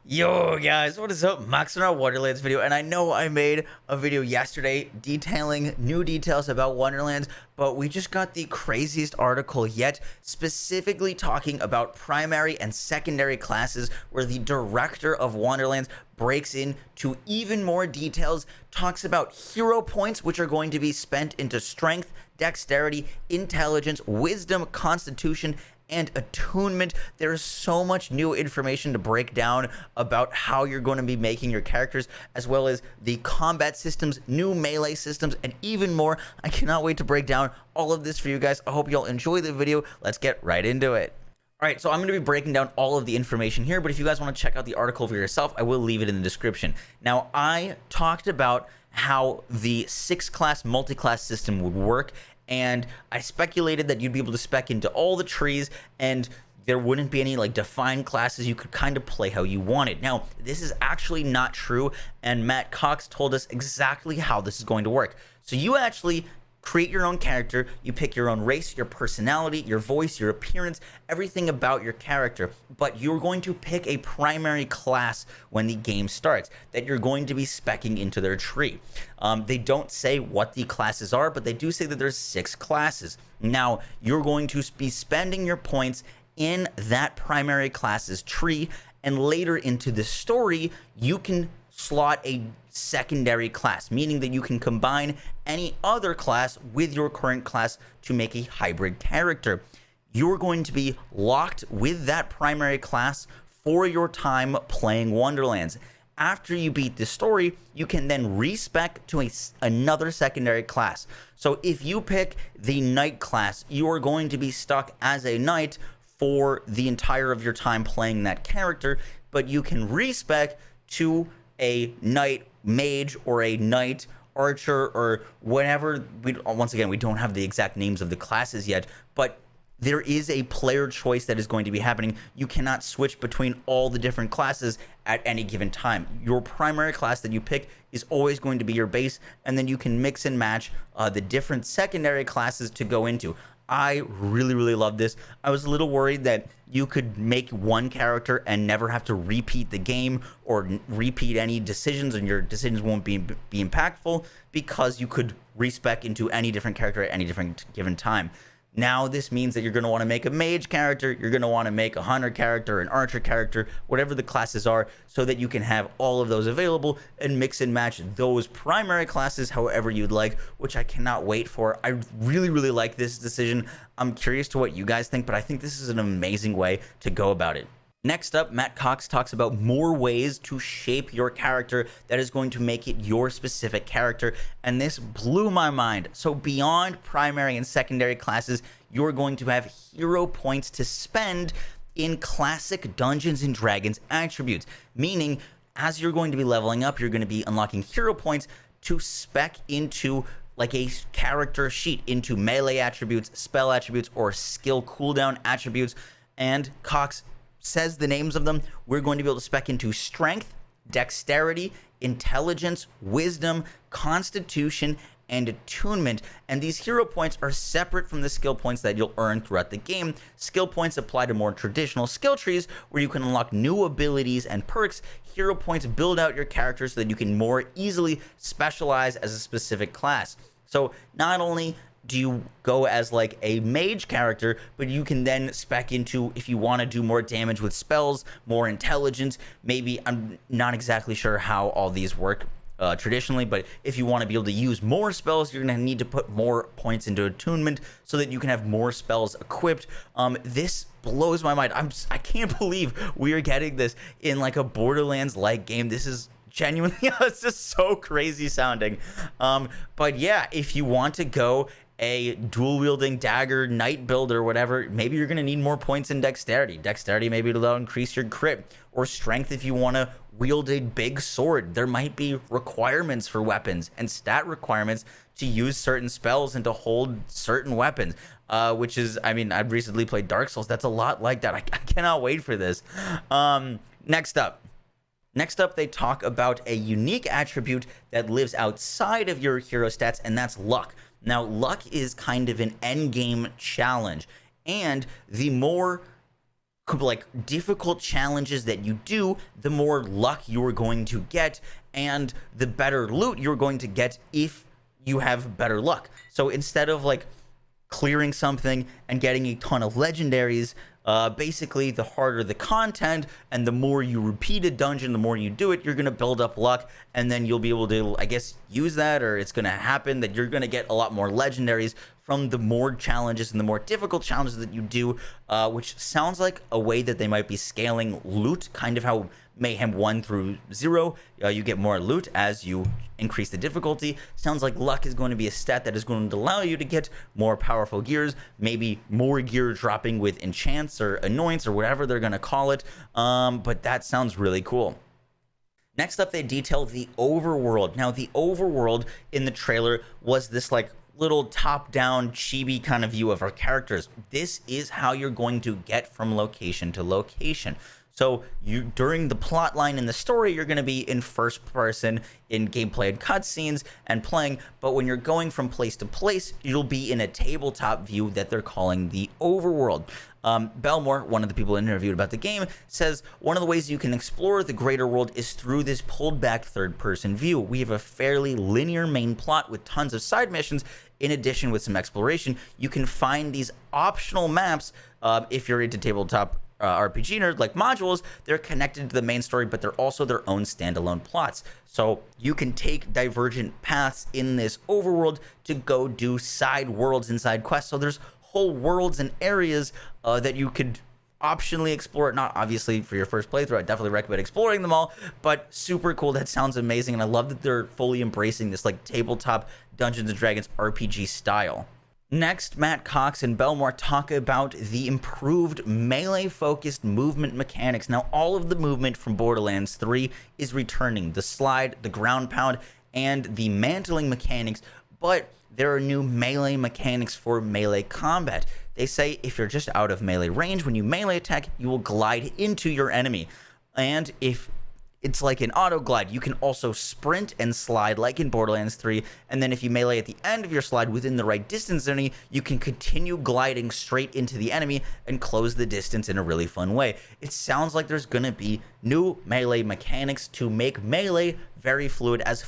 Yo guys, what is up? Max on our Wonderlands video, and I know I made a video yesterday detailing new details about Wonderlands, but we just got the craziest article yet, specifically talking about primary and secondary classes, where the director of Wonderlands breaks into even more details, talks about hero points which are going to be spent into strength, dexterity, intelligence, wisdom, constitution, and attunement. There's so much new information to break down about how you're going to be making your characters, as well as the combat systems, new melee systems, and even more. I cannot wait to break down all of this for you guys. I hope y'all enjoy the video. Let's get right into it. All right, so I'm going to be breaking down all of the information here, but if you guys want to check out the article for yourself, I will leave it in the description. Now, I talked about how the 6-class multi-class system would work, and I speculated that you'd be able to spec into all the trees and there wouldn't be any like defined classes. You could kind of play how you wanted. Now, this is actually not true, and Matt Cox told us exactly how this is going to work. So you actually create your own character, you pick your own race, your personality, your voice, your appearance, everything about your character, but you're going to pick a primary class when the game starts that you're going to be speccing into their tree. They don't say what the classes are, but they do say that there's 6 classes. Now, you're going to be spending your points in that primary class's tree, and later into the story, you can slot a secondary class, meaning that you can combine any other class with your current class to make a hybrid character. You're going to be locked with that primary class for your time playing Wonderlands. After you beat the story, you can then respec to another secondary class. So if you pick the knight class, you are going to be stuck as a knight for the entire of your time playing that character, but you can respec to a knight mage or a knight archer or whatever. Once again, we don't have the exact names of the classes yet, but there is a player choice that is going to be happening. You cannot switch between all the different classes at any given time. Your primary class that you pick is always going to be your base, and then you can mix and match the different secondary classes to go into. I really love this. I was a little worried that you could make one character and never have to repeat the game or repeat any decisions, and your decisions won't be impactful because you could respec into any different character at any different given time. Now this means that you're going to want to make a mage character, you're going to want to make a hunter character, an archer character, whatever the classes are, so that you can have all of those available and mix and match those primary classes however you'd like, which I cannot wait for. I really like this decision. I'm curious to what you guys think, but I think this is an amazing way to go about it. Next up, Matt Cox talks about more ways to shape your character that is going to make it your specific character, and this blew my mind. So beyond primary and secondary classes, you're going to have hero points to spend in classic Dungeons and Dragons attributes, meaning as you're going to be leveling up, you're going to be unlocking hero points to spec into like a character sheet, into melee attributes, spell attributes, or skill cooldown attributes. And Cox says the names of them. We're going to be able to spec into strength, dexterity, intelligence, wisdom, constitution, and attunement. And these hero points are separate from the skill points that you'll earn throughout the game. Skill points apply to more traditional skill trees where you can unlock new abilities and perks. Hero points build out your character so that you can more easily specialize as a specific class. So not only do you go as like a mage character, but you can then spec into, if you want to do more damage with spells, more intelligence, maybe, I'm not exactly sure how all these work traditionally, but if you want to be able to use more spells, you're going to need to put more points into attunement so that you can have more spells equipped. This blows my mind. I can't believe we are getting this in like a Borderlands-like game. This is genuinely, it's just so crazy sounding. But yeah, if you want to go a dual wielding dagger knight build or whatever, maybe you're going to need more points in dexterity. Maybe it'll increase your crit, or strength if you want to wield a big sword. There might be requirements for weapons and stat requirements to use certain spells and to hold certain weapons, which is, I mean, I've recently played Dark Souls. That's a lot like that. I cannot wait for this. Next up, they talk about a unique attribute that lives outside of your hero stats, and that's luck. Now, luck is kind of an end game challenge, and the more like difficult challenges that you do, the more luck you are going to get, and the better loot you're going to get if you have better luck. So instead of like clearing something and getting a ton of legendaries, basically the harder the content and the more you repeat a dungeon, the more you do it, you're going to build up luck, and then you'll be able to, I guess, use that, or it's going to happen that you're going to get a lot more legendaries from the more challenges and the more difficult challenges that you do, which sounds like a way that they might be scaling loot, kind of how Mayhem 1 through 0, you get more loot as you increase the difficulty. Sounds like luck is going to be a stat that is going to allow you to get more powerful gears, maybe more gear dropping with enchants or annoyance or whatever they're going to call it, but that sounds really cool. Next up, they detail the overworld. Now, the overworld in the trailer was this like little top-down chibi kind of view of our characters. This is how you're going to get from location to location. So you, during the plot line in the story, you're going to be in first person in gameplay and cutscenes and playing, but when you're going from place to place, you'll be in a tabletop view that they're calling the overworld. Belmore, one of the people interviewed about the game, says one of the ways you can explore the greater world is through this pulled back third person view. We have a fairly linear main plot with tons of side missions. In addition, with some exploration, you can find these optional maps if you're into tabletop RPG nerd, like modules. They're connected to the main story, but they're also their own standalone plots. So you can take divergent paths in this overworld to go do side worlds and side quests. So there's whole worlds and areas that you could optionally explore. Not obviously for your first playthrough, I definitely recommend exploring them all, but super cool. That sounds amazing, and I love that they're fully embracing this like tabletop Dungeons and Dragons RPG style. Next, Matt Cox and Belmore talk about the improved melee-focused movement mechanics. Now, all of the movement from Borderlands 3 is returning. The slide, the ground pound, and the mantling mechanics, but there are new melee mechanics for melee combat. They say if you're just out of melee range, when you melee attack, you will glide into your enemy. And if it's like an auto glide, you can also sprint and slide like in Borderlands 3, and then if you melee at the end of your slide within the right distance enemy, you can continue gliding straight into the enemy and close the distance in a really fun way. It sounds like there's gonna be new melee mechanics to make melee very fluid as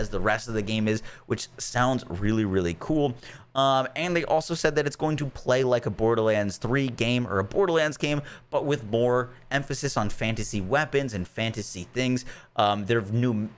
the rest of the game is, which sounds really, really cool. And they also said that it's going to play like a Borderlands 3 game or a Borderlands game, but with more emphasis on fantasy weapons and fantasy things. There are new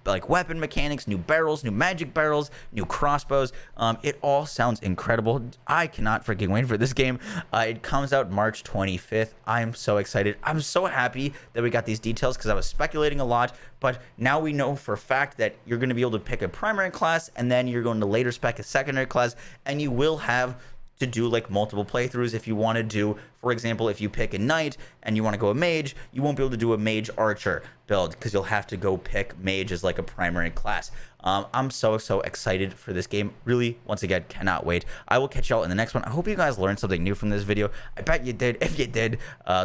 like weapon mechanics, new barrels, new magic barrels, new crossbows. It all sounds incredible. I cannot freaking wait for this game. It comes out March 25th. I'm so excited. I'm so happy that we got these details because I was speculating a lot, but now we know for a fact that you're going to be able to pick a primary class, and then you're going to later spec a secondary class, and you will have to do like multiple playthroughs if you want to do, for example, if you pick a knight and you want to go a mage, you won't be able to do a mage archer build because you'll have to go pick mage as like a primary class. I'm so excited for this game. Really, once again, cannot wait. I will catch y'all in the next one. I hope you guys learned something new from this video. I bet you did. If you did,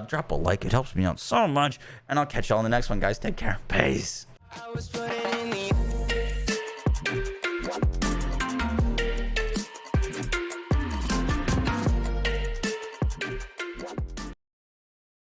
drop a like. It helps me out so much, and I'll catch y'all in the next one, guys. Take care. Peace.